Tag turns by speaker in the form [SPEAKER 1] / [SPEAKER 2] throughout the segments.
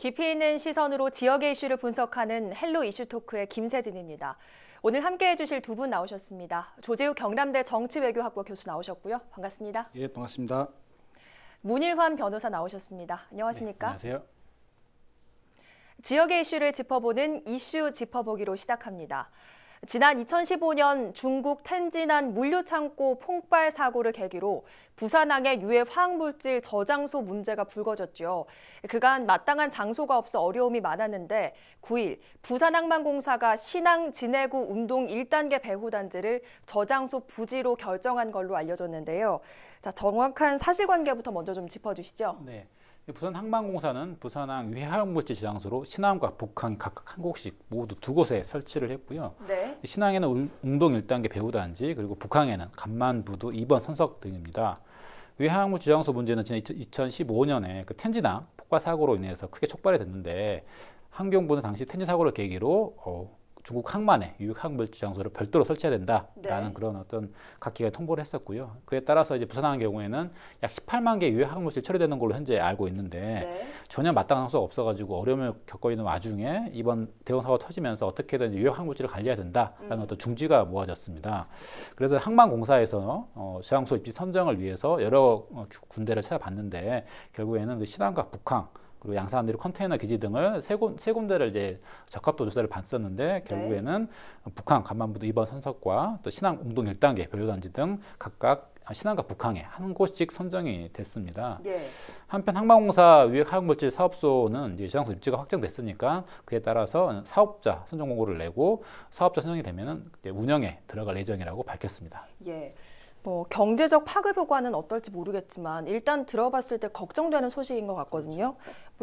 [SPEAKER 1] 깊이 있는 시선으로 지역의 이슈를 분석하는 헬로 이슈토크의 김세진입니다. 오늘 함께해 주실 두 분 나오셨습니다. 조재욱 경남대 정치외교학부 교수 나오셨고요. 반갑습니다.
[SPEAKER 2] 예, 반갑습니다.
[SPEAKER 1] 문일환 변호사 나오셨습니다. 안녕하십니까?
[SPEAKER 3] 네, 안녕하세요.
[SPEAKER 1] 지역의 이슈를 짚어보는 이슈 짚어보기로 시작합니다. 지난 2015년 중국 텐진안 물류창고 폭발 사고를 계기로 부산항의 유해 화학물질 저장소 문제가 불거졌죠. 그간 마땅한 장소가 없어 어려움이 많았는데 9일 부산항만공사가 신항 진해구 운동 1단계 배후단지를 저장소 부지로 결정한 걸로 알려졌는데요. 자, 정확한 사실관계부터 먼저 좀 짚어주시죠.
[SPEAKER 3] 네. 부산항만공사는 부산항 유해 화학물질 저장소로 신항과 북항 각각 한 곳씩 모두 두 곳에 설치를 했고요.
[SPEAKER 1] 네.
[SPEAKER 3] 신항에는 웅동 1단계 배후단지, 그리고 북항에는 간만부두 2번 선석 등입니다. 유해 화학물질 저장소 문제는 지난 2015년에 그 텐진항 폭발 사고로 인해서 크게 촉발이 됐는데, 환경부는 당시 텐진 사고를 계기로 중국 항만에 유해 화학물질 저장소를 별도로 설치해야 된다라는
[SPEAKER 1] 네.
[SPEAKER 3] 그런 어떤 각 기관이 통보를 했었고요. 그에 따라서 이제 부산항 경우에는 약 18만 개 유해 화학물질 처리되는 걸로 현재 알고 있는데,
[SPEAKER 1] 네.
[SPEAKER 3] 전혀 마땅한 장소가 없어가지고 어려움을 겪고 있는 와중에 이번 대형 사고가 터지면서 어떻게든 유해 화학물질을 관리해야 된다라는 어떤 중지가 모아졌습니다. 그래서 항만공사에서 저장소 입지 선정을 위해서 여러 군데를 찾아봤는데, 결국에는 그 신항과 북항 그리고 양산대로 컨테이너 기지 등을 세 군데를 이제 적합도 조사를 받았었는데, 결국에는 북항 간만부두 2번 선석과 또 신항 웅동 1단계 배후단지 등 각각 신항과 북항에 한 곳씩 선정이 됐습니다.
[SPEAKER 1] 예.
[SPEAKER 3] 한편 항만공사 유해 화학물질 사업소는 이제 저장소 입지가 확정됐으니까 그에 따라서 사업자 선정 공고를 내고, 사업자 선정이 되면은 이제 운영에 들어갈 예정이라고 밝혔습니다.
[SPEAKER 1] 예. 경제적 파급 효과는 어떨지 모르겠지만 일단 들어봤을 때 걱정되는 소식인 것 같거든요.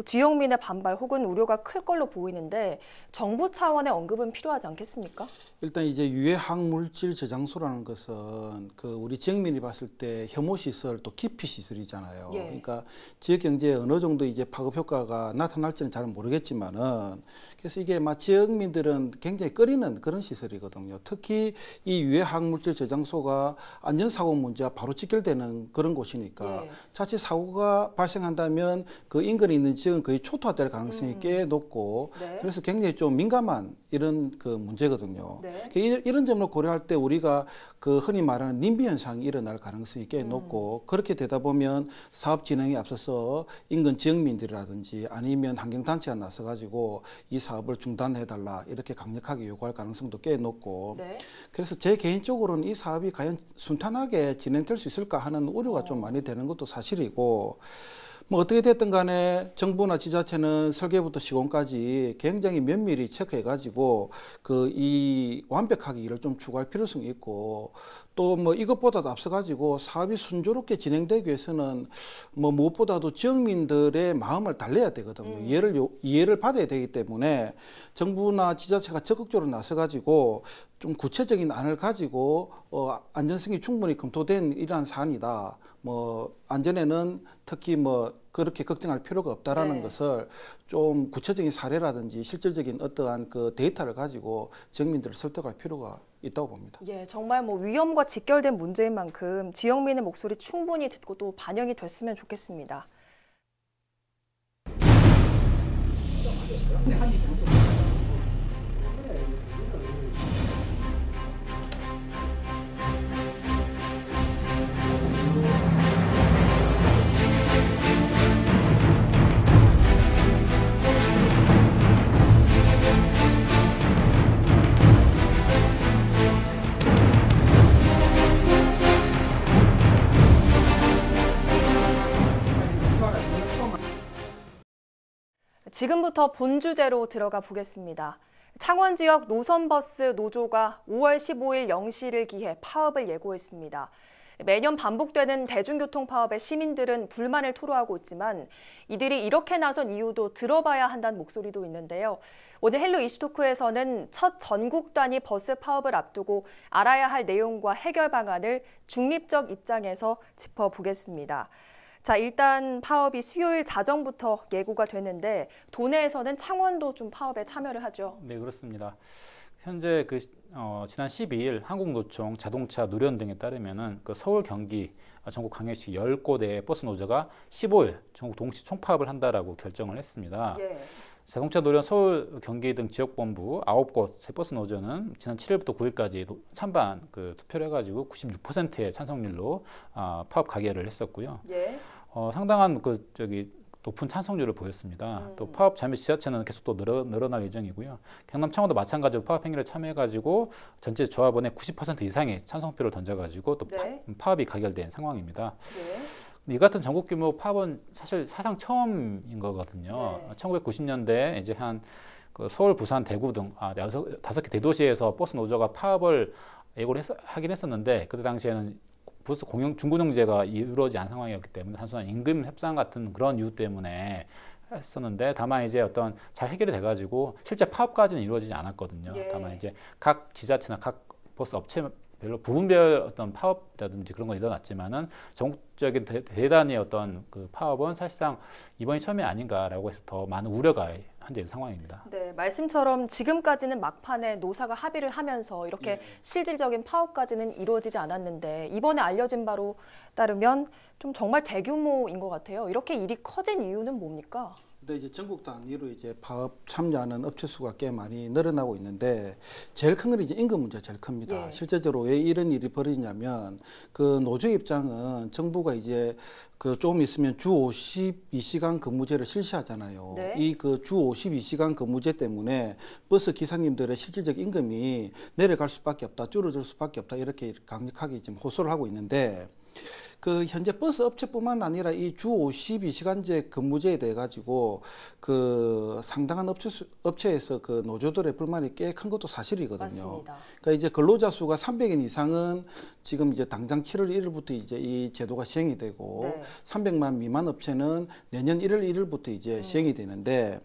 [SPEAKER 1] 지역민의 반발 혹은 우려가 클 걸로 보이는데 정부 차원의 언급은 필요하지 않겠습니까?
[SPEAKER 2] 일단 이제 유해 항물질 저장소라는 것은 그 우리 지역민이 봤을 때 혐오 시설 또 기피 시설이잖아요.
[SPEAKER 1] 예.
[SPEAKER 2] 그러니까 지역 경제에 어느 정도 이제 파급 효과가 나타날지는 잘 모르겠지만은, 그래서 이게 막 지역민들은 굉장히 꺼리는 그런 시설이거든요. 특히 이 유해 항물질 저장소가 안전사고 문제와 바로 직결되는 그런 곳이니까
[SPEAKER 1] 예.
[SPEAKER 2] 자칫 사고가 발생한다면 그 인근에 있는 지역은 거의 초토화될 가능성이 꽤 높고,
[SPEAKER 1] 네.
[SPEAKER 2] 그래서 굉장히 좀 민감한 이런 그 문제거든요.
[SPEAKER 1] 네.
[SPEAKER 2] 이런 점을 고려할 때 우리가 그 흔히 말하는 님비 현상이 일어날 가능성이 꽤 높고, 그렇게 되다 보면 사업 진행에 앞서서 인근 지역민들이라든지 아니면 환경단체가 나서 가지고 이 사업을 중단해달라 이렇게 강력하게 요구할 가능성도 꽤 높고,
[SPEAKER 1] 네.
[SPEAKER 2] 그래서 제 개인적으로는 이 사업이 과연 순탄하게 진행될 수 있을까 하는 우려가 좀 많이 되는 것도 사실이고, 뭐 어떻게 됐든 간에 정부나 지자체는 설계부터 시공까지 굉장히 면밀히 체크해가지고 이 완벽하게 일을 좀 추구할 필요성이 있고, 또 뭐 이것보다도 앞서가지고 사업이 순조롭게 진행되기 위해서는 뭐 무엇보다도 지역민들의 마음을 달래야 되거든요. 이해를 받아야 되기 때문에 정부나 지자체가 적극적으로 나서가지고 좀 구체적인 안을 가지고 안전성이 충분히 검토된 이러한 사안이다. 뭐 안전에는 특히 뭐 그렇게 걱정할 필요가 없다라는
[SPEAKER 1] 네.
[SPEAKER 2] 것을 좀 구체적인 사례라든지 실질적인 어떠한 그 데이터를 가지고 지역민들을 설득할 필요가 있다고 봅니다.
[SPEAKER 1] 예, 정말 위험과 직결된 문제인 만큼 지역민의 목소리 충분히 듣고 또 반영이 됐으면 좋겠습니다. 지금부터 본 주제로 들어가 보겠습니다. 창원 지역 노선버스 노조가 5월 15일 0시를 기해 파업을 예고했습니다. 매년 반복되는 대중교통 파업에 시민들은 불만을 토로하고 있지만 이들이 이렇게 나선 이유도 들어봐야 한다는 목소리도 있는데요. 오늘 헬로 이슈토크에서는 첫 전국 단위 버스 파업을 앞두고 알아야 할 내용과 해결 방안을 중립적 입장에서 짚어보겠습니다. 자, 일단 파업이 수요일 자정부터 예고가 되는데 도내에서는 창원도 좀 파업에 참여를 하죠.
[SPEAKER 3] 네, 그렇습니다. 현재 지난 12일 한국노총, 자동차, 노련 등에 따르면은 그 서울, 경기, 전국 광역시 10곳의 버스 노조가 15일 전국 동시 총파업을 한다라고 결정을 했습니다.
[SPEAKER 1] 예.
[SPEAKER 3] 자동차, 노련, 서울, 경기 등 지역본부 9곳의 버스 노조는 지난 7일부터 9일까지 찬반 투표를 해가지고 96%의 찬성률로 파업 가결을 했었고요.
[SPEAKER 1] 예.
[SPEAKER 3] 상당한 높은 찬성률을 보였습니다. 또 파업 참여 지자체는 계속 또 늘어날 예정이고요. 경남 창원도 마찬가지로 파업 행위를 참여해가지고 전체 조합원의 90% 이상의 찬성표를 던져가지고 또
[SPEAKER 1] 네.
[SPEAKER 3] 파업이 가결된 상황입니다.
[SPEAKER 1] 네.
[SPEAKER 3] 이 같은 전국 규모 파업은 사실 사상 처음인 거거든요.
[SPEAKER 1] 네.
[SPEAKER 3] 1990년대 이제 서울, 부산, 대구 등 5개 대도시에서 버스 노조가 파업을 예고를 하긴 했었는데 그때 당시에는 버스 중고용제가 이루어지지 않은 상황이었기 때문에 단순한 임금 협상 같은 그런 이유 때문에 했었는데 다만 이제 잘 해결이 돼가지고 실제 파업까지는 이루어지지 않았거든요.
[SPEAKER 1] 예.
[SPEAKER 3] 다만 이제 각 지자체나 각 버스 업체별로 부분별 파업이라든지 그런 건 일어났지만은 전국적인 대단히 그 파업은 사실상 이번이 처음이 아닌가라고 해서 더 많은 우려가 현재 있는 상황입니다.
[SPEAKER 1] 네, 말씀처럼 지금까지는 막판에 노사가 합의를 하면서 이렇게 실질적인 파업까지는 이루어지지 않았는데 이번에 알려진 바로 따르면 좀 정말 대규모인 것 같아요. 이렇게 일이 커진 이유는 뭡니까?
[SPEAKER 2] 근데 이제 전국 단위로 이제 파업 참여하는 업체 수가 꽤 많이 늘어나고 있는데 제일 큰 건 이제 임금 문제가 제일 큽니다.
[SPEAKER 1] 예.
[SPEAKER 2] 실제적으로 왜 이런 일이 벌어지냐면 그 노조 입장은 정부가 이제 조금 있으면 주 52시간 근무제를 실시하잖아요.
[SPEAKER 1] 네.
[SPEAKER 2] 이 주 52시간 근무제 때문에 버스 기사님들의 실질적 임금이 내려갈 수밖에 없다, 줄어들 수밖에 없다 이렇게 강력하게 지금 호소를 하고 있는데. 현재 버스 업체뿐만 아니라 이 주 52시간제 근무제에 대해 가지고 상당한 업체에서 노조들의 불만이 꽤 큰 것도 사실이거든요.
[SPEAKER 1] 맞습니다.
[SPEAKER 2] 그러니까 이제 근로자 수가 300인 이상은 지금 이제 당장 7월 1일부터 이제 이 제도가 시행이 되고
[SPEAKER 1] 네.
[SPEAKER 2] 300만 미만 업체는 내년 1월 1일부터 이제 시행이 되는데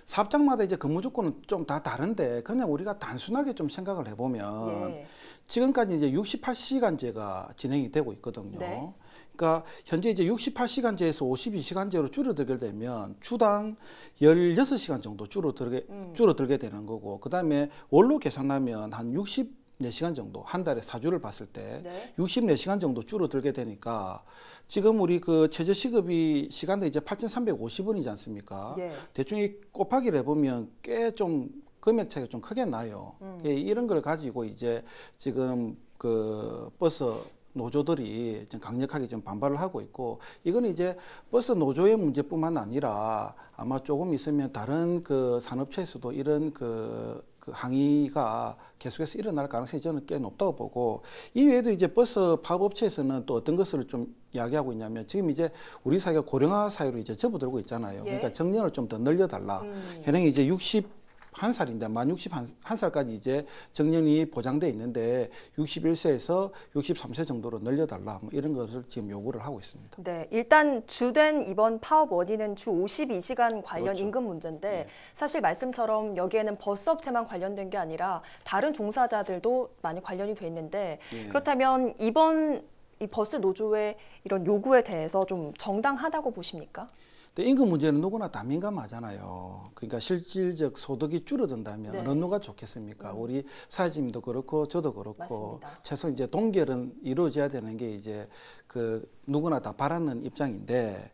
[SPEAKER 2] 사업장마다 이제 근무 조건은 좀 다 다른데 그냥 우리가 단순하게 좀 생각을 해보면
[SPEAKER 1] 예.
[SPEAKER 2] 지금까지 이제 68시간제가 진행이 되고 있거든요.
[SPEAKER 1] 네.
[SPEAKER 2] 그러니까 현재 이제 68시간제에서 52시간제로 줄어들게 되면 주당 16시간 정도 줄어들게 되는 거고 그다음에 월로 계산하면 한 64시간 정도 한 달에 4주를 봤을 때
[SPEAKER 1] 네.
[SPEAKER 2] 64시간 정도 줄어들게 되니까 지금 우리 최저시급이 시간당 이제 8,350원이지 않습니까?
[SPEAKER 1] 예.
[SPEAKER 2] 대충 이 곱하기를 해보면 꽤 좀 금액 차이가 좀 크게 나요. 이런 걸 가지고 이제 지금 버스 노조들이 좀 강력하게 좀 반발을 하고 있고 이거는 이제 버스 노조의 문제뿐만 아니라 아마 조금 있으면 다른 산업체에서도 이런 항의가 계속해서 일어날 가능성이 저는 꽤 높다고 보고 이 외에도 이제 버스 파업업체에서는 또 어떤 것을 좀 이야기하고 있냐면 지금 이제 우리 사회가 고령화 사회로 이제 접어들고 있잖아요.
[SPEAKER 1] 예.
[SPEAKER 2] 그러니까 정년을 좀 더 늘려달라. 현행이 이제 61살인데 만 61살까지 이제 정년이 보장돼 있는데 61세에서 63세 정도로 늘려달라 뭐 이런 것을 지금 요구를 하고 있습니다.
[SPEAKER 1] 네, 일단 주된 이번 파업 원인은 주 52시간 관련
[SPEAKER 2] 그렇죠.
[SPEAKER 1] 임금 문제인데 사실 말씀처럼 여기에는 버스업체만 관련된 게 아니라 다른 종사자들도 많이 관련이 돼 있는데 그렇다면 이번 이 버스 노조의 이런 요구에 대해서 좀 정당하다고 보십니까?
[SPEAKER 2] 근데 임금 문제는 누구나 다 민감하잖아요. 그러니까 실질적 소득이 줄어든다면
[SPEAKER 1] 네.
[SPEAKER 2] 어느 누가 좋겠습니까? 우리 사회주민도 그렇고 저도 그렇고
[SPEAKER 1] 맞습니다.
[SPEAKER 2] 최소 이제 동결은 이루어져야 되는 게 이제 누구나 다 바라는 입장인데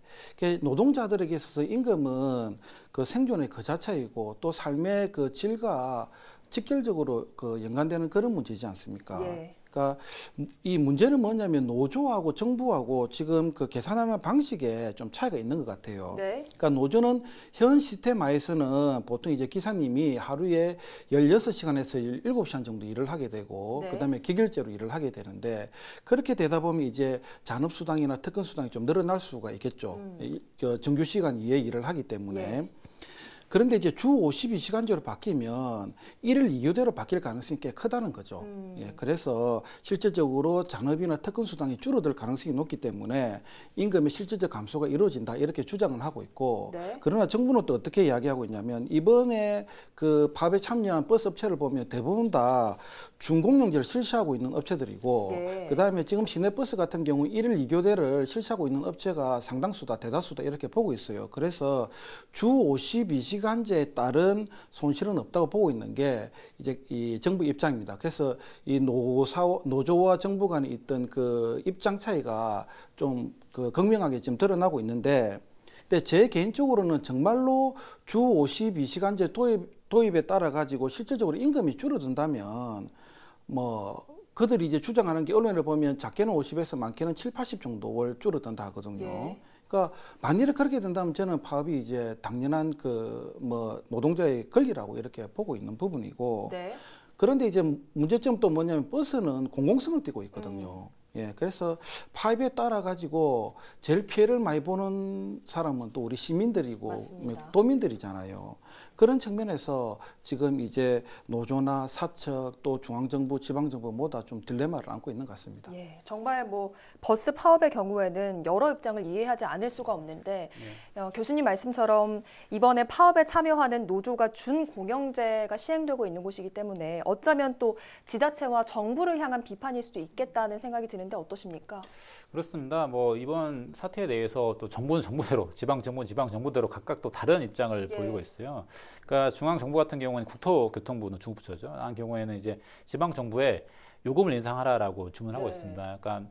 [SPEAKER 2] 노동자들에게 있어서 임금은 생존의 그 자체이고 또 삶의 질과 직결적으로 연관되는 그런 문제이지 않습니까?
[SPEAKER 1] 예.
[SPEAKER 2] 그러니까 이 문제는 뭐냐면 노조하고 정부하고 지금 계산하는 방식에 좀 차이가 있는 것 같아요.
[SPEAKER 1] 네.
[SPEAKER 2] 그러니까 노조는 현 시스템 하에서는 보통 이제 기사님이 하루에 16시간에서 17시간 정도 일을 하게 되고
[SPEAKER 1] 네.
[SPEAKER 2] 그다음에 기결제로 일을 하게 되는데 그렇게 되다 보면 이제 잔업수당이나 특근수당이 좀 늘어날 수가 있겠죠. 정규 시간 이외에 일을 하기 때문에.
[SPEAKER 1] 예.
[SPEAKER 2] 그런데 이제 주 52시간제로 바뀌면 1일 2교대로 바뀔 가능성이 꽤 크다는 거죠. 그래서 실질적으로 잔업이나 특근수당이 줄어들 가능성이 높기 때문에 임금의 실질적 감소가 이루어진다 이렇게 주장을 하고 있고
[SPEAKER 1] 네.
[SPEAKER 2] 그러나 정부는 또 어떻게 이야기하고 있냐면 이번에 파업에 참여한 버스 업체를 보면 대부분 다 준공용제를 실시하고 있는 업체들이고
[SPEAKER 1] 예.
[SPEAKER 2] 그다음에 지금 시내버스 같은 경우 1일 2교대를 실시하고 있는 업체가 상당수다 대다수다 이렇게 보고 있어요. 그래서 주 52시간 22시간제에 따른 손실은 없다고 보고 있는 게 이제 이 정부 입장입니다. 그래서 이 노조와 정부 간에 있던 그 입장 차이가 좀 그 극명하게 지금 드러나고 있는데, 근데 제 개인적으로는 정말로 주 52시간제 도입에 따라 가지고 실질적으로 임금이 줄어든다면 뭐 그들이 이제 주장하는 게 언론에 보면 작게는 50에서 많게는 7, 80 정도 줄어든다 하거든요.
[SPEAKER 1] 예.
[SPEAKER 2] 그러니까 만일에 그렇게 된다면 저는 파업이 이제 당연한 그 뭐 노동자의 권리라고 이렇게 보고 있는 부분이고,
[SPEAKER 1] 네.
[SPEAKER 2] 그런데 이제 문제점 또 뭐냐면 버스는 공공성을 띠고 있거든요. 예, 그래서 파업에 따라 가지고 제일 피해를 많이 보는 사람은 또 우리 시민들이고
[SPEAKER 1] 맞습니다.
[SPEAKER 2] 도민들이잖아요. 그런 측면에서 지금 이제 노조나 사측 또 중앙정부, 지방정부 모두 좀 딜레마를 안고 있는 것 같습니다.
[SPEAKER 1] 예, 정말 뭐 버스 파업의 경우에는 여러 입장을 이해하지 않을 수가 없는데 교수님 말씀처럼 이번에 파업에 참여하는 노조가 준공영제가 시행되고 있는 곳이기 때문에 어쩌면 또 지자체와 정부를 향한 비판일 수도 있겠다는 생각이 드는데 어떠십니까?
[SPEAKER 3] 그렇습니다. 뭐 이번 사태에 대해서 또 정부는 정부대로, 지방 정부는 지방 정부대로 각각 또 다른 입장을
[SPEAKER 1] 예.
[SPEAKER 3] 보이고 있어요. 그러니까 중앙 정부 같은 경우는 국토교통부는 중부처죠. 한 경우에는 이제 지방 정부에 요금을 인상하라라고 주문하고
[SPEAKER 1] 네.
[SPEAKER 3] 있습니다. 그러니까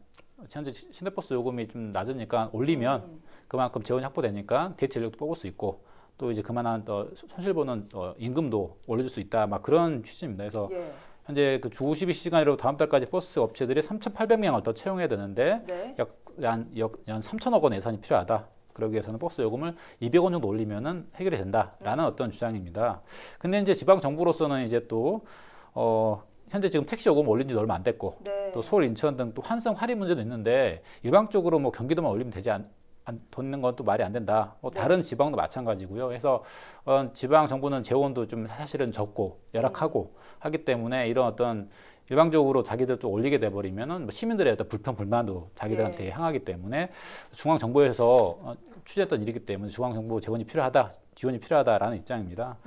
[SPEAKER 3] 현재 시내버스 요금이 좀 낮으니까 올리면 그만큼 재원이 확보되니까 대체 인력도 뽑을 수 있고, 또 이제 그만한 손실 보는 임금도 올려줄 수 있다. 막 그런 취지입니다. 그래서
[SPEAKER 1] 예.
[SPEAKER 3] 현재 그 주 52시간으로 다음 달까지 버스 업체들이 3,800명을 더 채용해야 되는데
[SPEAKER 1] 네.
[SPEAKER 3] 약 3,000억 원 예산이 필요하다. 그러기 위해서는 버스 요금을 200원 정도 올리면은 해결이 된다라는 어떤 주장입니다. 근데 이제 지방 정부로서는 이제 또 현재 지금 택시 요금 올린 지 얼마 안 됐고,
[SPEAKER 1] 네.
[SPEAKER 3] 또 서울, 인천 등 또 환승 할인 문제도 있는데 일방적으로 뭐 경기도만 올리면 되지 않는 건 또 말이 안 된다.
[SPEAKER 1] 네.
[SPEAKER 3] 다른 지방도 마찬가지고요. 그래서 지방 정부는 재원도 좀 사실은 적고 열악하고 하기 때문에 이런 어떤 일방적으로 자기들 또 올리게 돼버리면은 뭐 시민들의 어떤 불평 불만도 자기들한테
[SPEAKER 1] 네.
[SPEAKER 3] 향하기 때문에 중앙 정부에서 취재했던 일이기 때문에 중앙 정부 재원이 필요하다, 지원이 필요하다라는 입장입니다.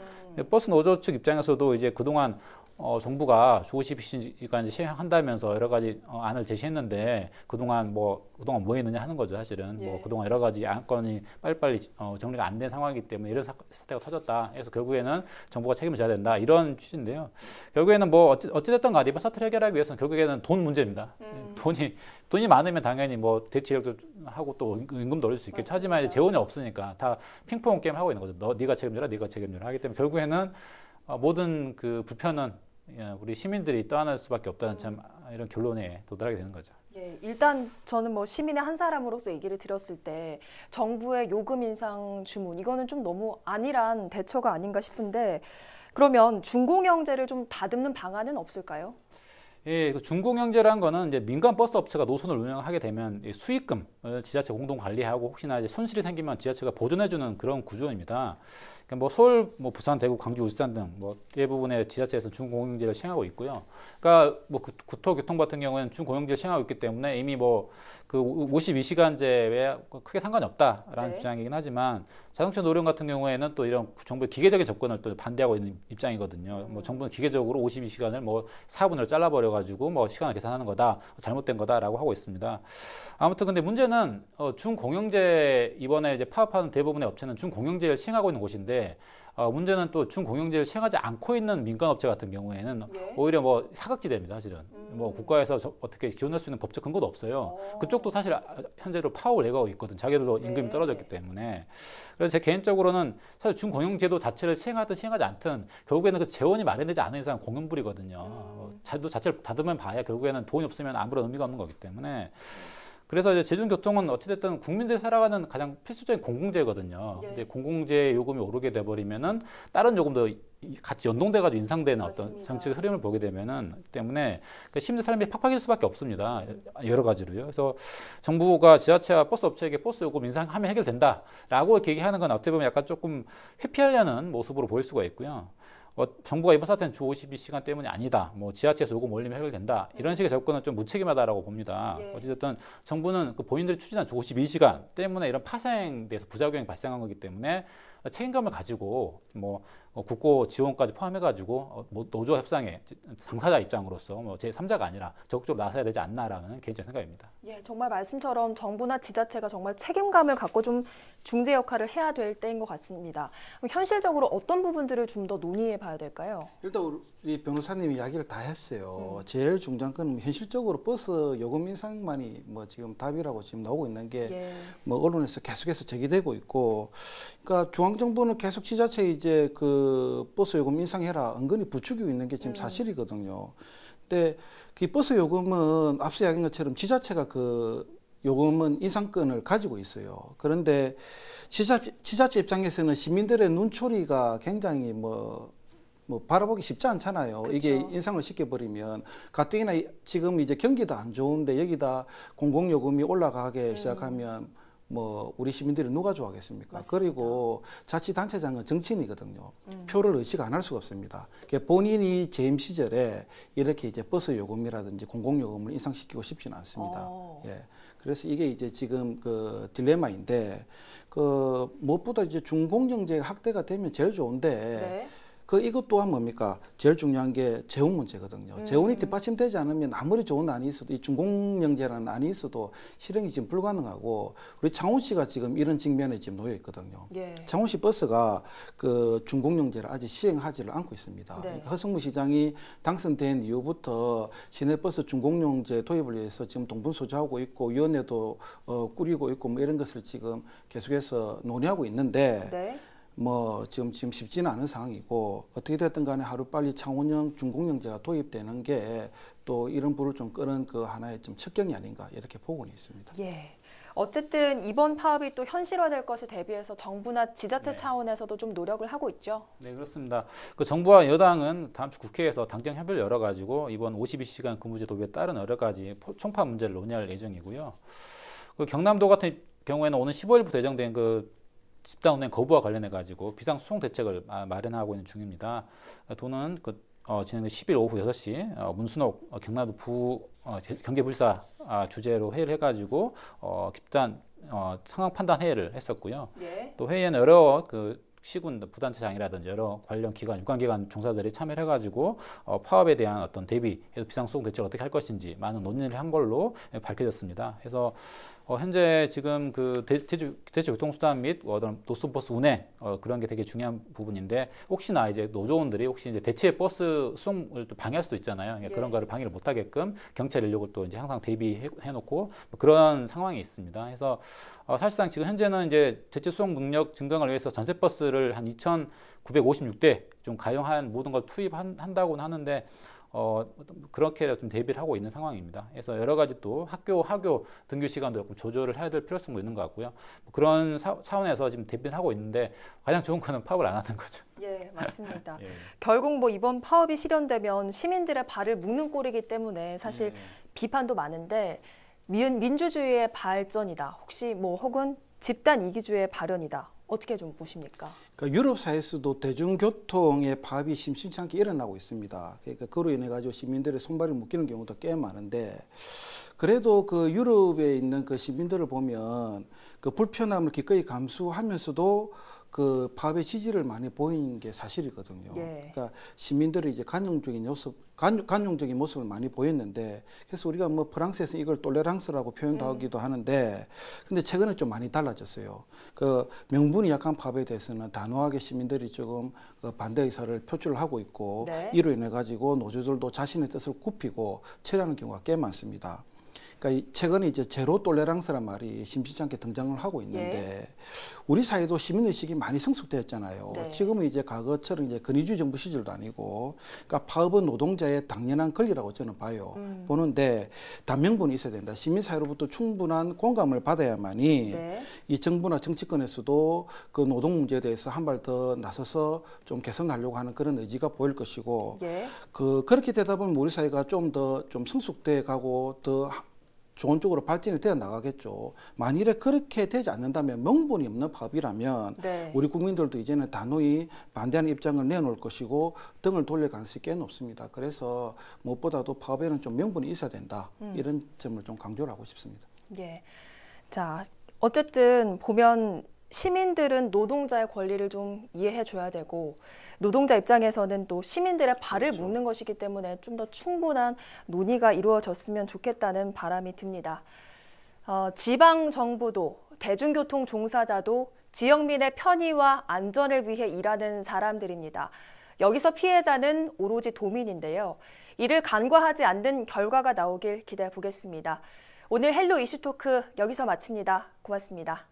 [SPEAKER 3] 버스 노조 측 입장에서도 이제 그동안 정부가 주 52시간 시행한다면서 여러 가지 안을 제시했는데 그동안 뭐 했느냐 하는 거죠, 사실은.
[SPEAKER 1] 예.
[SPEAKER 3] 뭐 그동안 여러 가지 안건이 빨리빨리 정리가 안 된 상황이기 때문에 이런 사태가 터졌다. 그래서 결국에는 정부가 책임을 져야 된다. 이런 취지인데요. 결국에는 뭐 어찌됐든 간에 이번 사태를 해결하기 위해서는 결국에는 돈 문제입니다. 돈이 많으면 당연히 뭐 대치력도 하고 또 임금도 올릴 수 있겠죠. 하지만 이제 재원이 없으니까 다 핑퐁 게임 하고 있는 거죠. 네가 책임져라, 네가 책임져라 하기 때문에 결국에는 모든 그 불편은 우리 시민들이 떠안을 수밖에 없다는 참 이런 결론에 도달하게 되는 거죠.
[SPEAKER 1] 예, 일단 저는 뭐 시민의 한 사람으로서 얘기를 들었을 때 정부의 요금 인상 주문 이거는 좀 너무 안일한 대처가 아닌가 싶은데 그러면 준공영제를 좀 다듬는 방안은 없을까요?
[SPEAKER 3] 예, 그 준공영제라는 거는 이제 민간 버스 업체가 노선을 운영하게 되면 이 수익금을 지자체 공동 관리하고 혹시나 이제 손실이 생기면 지자체가 보존해주는 그런 구조입니다. 그러니까 뭐 서울, 뭐 부산, 대구, 광주, 울산 등 뭐 대부분의 지자체에서 준공영제를 시행하고 있고요. 그러니까 뭐 국토교통 같은 경우에는 준공영제를 시행하고 있기 때문에 이미 뭐 그 52시간제에 크게 상관이 없다라는
[SPEAKER 1] 네.
[SPEAKER 3] 주장이긴 하지만 자동차 노령 같은 경우에는 또 이런 정부의 기계적인 접근을 또 반대하고 있는 입장이거든요. 뭐 정부는 기계적으로 52시간을 뭐 4분으로 잘라버려 가지고 뭐 시간을 계산하는 거다, 잘못된 거다라고 하고 있습니다. 아무튼 근데 문제는 준공영제 이번에 이제 파업하는 대부분의 업체는 준공영제를 시행하고 있는 곳인데 문제는 또 준공영제를 시행하지 않고 있는 민간 업체 같은 경우에는
[SPEAKER 1] 예.
[SPEAKER 3] 오히려 뭐 사각지대입니다, 사실은. 뭐 국가에서 어떻게 지원할 수 있는 법적 근거도 없어요. 그쪽도 사실 현재로 파업을 예고하고 있거든. 자기들도 임금이
[SPEAKER 1] 네.
[SPEAKER 3] 떨어졌기 때문에. 그래서 제 개인적으로는 사실 준공영제도 자체를 시행하든 시행하지 않든 결국에는 그 재원이 마련되지 않은 이상 공연불이거든요. 자체를 닫으면 봐야 결국에는 돈이 없으면 아무런 의미가 없는 거기 때문에. 그래서 이제 대중교통은 어찌됐든 국민들이 살아가는 가장 필수적인 공공재거든요.
[SPEAKER 1] 예.
[SPEAKER 3] 근데 공공재 요금이 오르게 돼버리면은 다른 요금도 같이 연동돼가지고 인상되는 어떤
[SPEAKER 1] 맞습니다.
[SPEAKER 3] 정치적 흐름을 보게 되면은 때문에 시민들 삶이 팍팍해질 수밖에 없습니다. 여러 가지로요. 그래서 정부가 지자체와 버스 업체에게 버스 요금 인상하면 해결된다라고 이렇게 얘기하는 건 어떻게 보면 약간 조금 회피하려는 모습으로 보일 수가 있고요. 정부가 이번 사태는 주 52시간 때문이 아니다. 뭐 지자체에서 요금 올리면 해결된다. 이런 식의 접근은 좀 무책임하다라고 봅니다.
[SPEAKER 1] 예.
[SPEAKER 3] 어쨌든 정부는 그 본인들이 추진한 주 52시간 때문에 이런 파생돼서 부작용이 발생한 거기 때문에 책임감을 가지고 뭐 국고 지원까지 포함해가지고 뭐 노조 협상에 당사자 입장으로서 뭐 제3자가 아니라 적극적으로 나서야 되지 않나라는 개인적인 생각입니다.
[SPEAKER 1] 예, 정말 말씀처럼 정부나 지자체가 정말 책임감을 갖고 좀 중재 역할을 해야 될 때인 것 같습니다. 그럼 현실적으로 어떤 부분들을 좀 더 논의해 봐야 될까요?
[SPEAKER 2] 일단 우리 변호사님이 이야기를 다 했어요. 제일 중요한 건 현실적으로 버스 요금 인상만이 뭐 지금 답이라고 지금 나오고 있는 게 뭐 언론에서 계속해서 제기되고 있고, 그러니까 중앙정부는 계속 지자체 이제 그 버스 요금 인상해라 은근히 부추기고 있는 게 지금 사실이거든요. 근데 그 버스 요금은 앞서 이야기한 것처럼 지자체가 그 요금은 인상권을 가지고 있어요. 그런데 지자체 입장에서는 시민들의 눈초리가 굉장히 뭐 바라보기 쉽지 않잖아요.
[SPEAKER 1] 그쵸.
[SPEAKER 2] 이게 인상을 시켜버리면 가뜩이나 지금 이제 경기도 안 좋은데 여기다 공공요금이 올라가게 시작하면 뭐 우리 시민들이 누가 좋아하겠습니까?
[SPEAKER 1] 맞습니다.
[SPEAKER 2] 그리고 자치단체장은 정치인이거든요. 표를 의식 안 할 수가 없습니다. 그러니까 본인이 재임 시절에 이렇게 이제 버스 요금이라든지 공공요금을 인상시키고 싶지는 않습니다. 예. 그래서 이게 이제 지금 그 딜레마인데 그 무엇보다 이제 중공영제 확대가 되면 제일 좋은데
[SPEAKER 1] 네.
[SPEAKER 2] 그 이것 또한 뭡니까? 제일 중요한 게 재원 문제거든요. 재원이 뒷받침되지 않으면 아무리 좋은 안이 있어도 이 중공영제라는 안이 있어도 실행이 지금 불가능하고 우리 창원시가 지금 이런 직면에 지금 놓여 있거든요.
[SPEAKER 1] 예.
[SPEAKER 2] 창원시 버스가 그 중공영제를 아직 시행하지를 않고 있습니다.
[SPEAKER 1] 네.
[SPEAKER 2] 그러니까 허승무 시장이 당선된 이후부터 시내버스 중공영제 도입을 위해서 지금 동분서주하고 있고 위원회도 꾸리고 있고 뭐 이런 것을 지금 계속해서 논의하고 있는데
[SPEAKER 1] 네.
[SPEAKER 2] 뭐 지금 쉽지는 않은 상황이고 어떻게 됐든 간에 하루빨리 창원형 중공영제가 도입되는 게 또 이런 불을 좀 끄는 그 하나의 좀 척경이 아닌가 이렇게 보고는 있습니다.
[SPEAKER 1] 예. 어쨌든 이번 파업이 또 현실화될 것에 대비해서 정부나 지자체 차원에서도 좀 노력을 하고 있죠.
[SPEAKER 3] 네, 그렇습니다. 그 정부와 여당은 다음 주 국회에서 당정 협의를 열어가지고 이번 52시간 근무제 도입에 따른 여러 가지 총파 문제를 논의할 예정이고요. 그 경남도 같은 경우에는 오는 15일부터 예정된 그 집단 운행 거부와 관련해 가지고 비상 수송 대책을 마련하고 있는 중입니다. 도는 지난 10일 오후 6시 문순옥 경남도 경제불사 주재로 회의를 해가지고 집단 상황 판단 회의를 했었고요.
[SPEAKER 1] 예.
[SPEAKER 3] 또 회의에는 여러 그 시군 부단체장이라든지 여러 관련 기관, 유관기관 종사들이 참여를 해가지고 파업에 대한 어떤 대비, 비상수송 대책을 어떻게 할 것인지 많은 논의를 한 걸로 밝혀졌습니다. 그래서 현재 지금 그 대체 교통수단 및 어떤 노선버스 운행 그런 게 되게 중요한 부분인데 혹시나 이제 노조원들이 혹시 이제 대체 버스 수송을 또 방해할 수도 있잖아요. 그러니까 그런 거를 방해를 못하게끔 경찰 인력을 또 이제 항상 대비해놓고 그런 상황이 있습니다. 그래서 사실상 지금 현재는 이제 대체 수송 능력 증강을 위해서 전세 버스를 한 2,956대 좀 가용한 모든 걸 투입한다고는 하는데. 그렇게 좀 대비를 하고 있는 상황입니다. 그래서 여러 가지 또 학교 등교 시간도 조금 조절을 해야 될 필요성도 있는 것 같고요. 그런 차원에서 지금 대비를 하고 있는데 가장 좋은 거는 파업을 안 하는 거죠.
[SPEAKER 1] 예, 맞습니다.
[SPEAKER 3] 예.
[SPEAKER 1] 결국 뭐 이번 파업이 실현되면 시민들의 발을 묶는 꼴이기 때문에 사실 비판도 많은데 민주주의의 발전이다. 혹시 뭐 혹은 집단 이기주의의 발현이다. 어떻게 좀 보십니까?
[SPEAKER 2] 그러니까 유럽 사회에서도 대중교통의 파업이 심심치 않게 일어나고 있습니다. 그러니까 그로 인해 가지고 시민들의 손발이 묶이는 경우도 꽤 많은데 그래도 그 유럽에 있는 그 시민들을 보면 그 불편함을 기꺼이 감수하면서도 그 파업의 지지를 많이 보인 게 사실이거든요.
[SPEAKER 1] 예.
[SPEAKER 2] 그러니까 시민들이 이제 관용적인 모습을 많이 보였는데 그래서 우리가 뭐 프랑스에서 이걸 톨레랑스라고 표현도 하기도 하는데 근데 최근에 좀 많이 달라졌어요. 그 명분이 약한 파업에 대해서는 단호하게 시민들이 조금 반대 의사를 표출을 하고 있고
[SPEAKER 1] 네.
[SPEAKER 2] 이로 인해 가지고 노조들도 자신의 뜻을 굽히고 처리하는 경우가 꽤 많습니다. 그러니까 최근에 이제 제로 톨레랑스란 말이 심심치 않게 등장을 하고 있는데 우리 사회도 시민의식이 많이 성숙되었잖아요.
[SPEAKER 1] 네.
[SPEAKER 2] 지금은 이제 과거처럼 이제 권위주의 정부 시절도 아니고 그러니까 파업은 노동자의 당연한 권리라고 저는 봐요. 보는데 단명분이 있어야 된다. 시민사회로부터 충분한 공감을 받아야만이 이 정부나 정치권에서도 그 노동 문제에 대해서 한 발 더 나서서 좀 개선하려고 하는 그런 의지가 보일 것이고 그렇게 되다 보면 우리 사회가 좀 더 좀 성숙돼 가고 더 좋은 쪽으로 발전이 되어 나가겠죠. 만일에 그렇게 되지 않는다면 명분이 없는 파업이라면
[SPEAKER 1] 네.
[SPEAKER 2] 우리 국민들도 이제는 단호히 반대하는 입장을 내놓을 것이고 등을 돌릴 가능성이 꽤 높습니다. 그래서 무엇보다도 파업에는 좀 명분이 있어야 된다. 이런 점을 좀 강조를 하고 싶습니다.
[SPEAKER 1] 예. 자, 어쨌든 보면 시민들은 노동자의 권리를 좀 이해해 줘야 되고 노동자 입장에서는 또 시민들의 발을 묶는 것이기 때문에 좀 더 충분한 논의가 이루어졌으면 좋겠다는 바람이 듭니다. 지방 정부도 대중교통 종사자도 지역민의 편의와 안전을 위해 일하는 사람들입니다. 여기서 피해자는 오로지 도민인데요. 이를 간과하지 않는 결과가 나오길 기대해 보겠습니다. 오늘 헬로 이슈토크 여기서 마칩니다. 고맙습니다.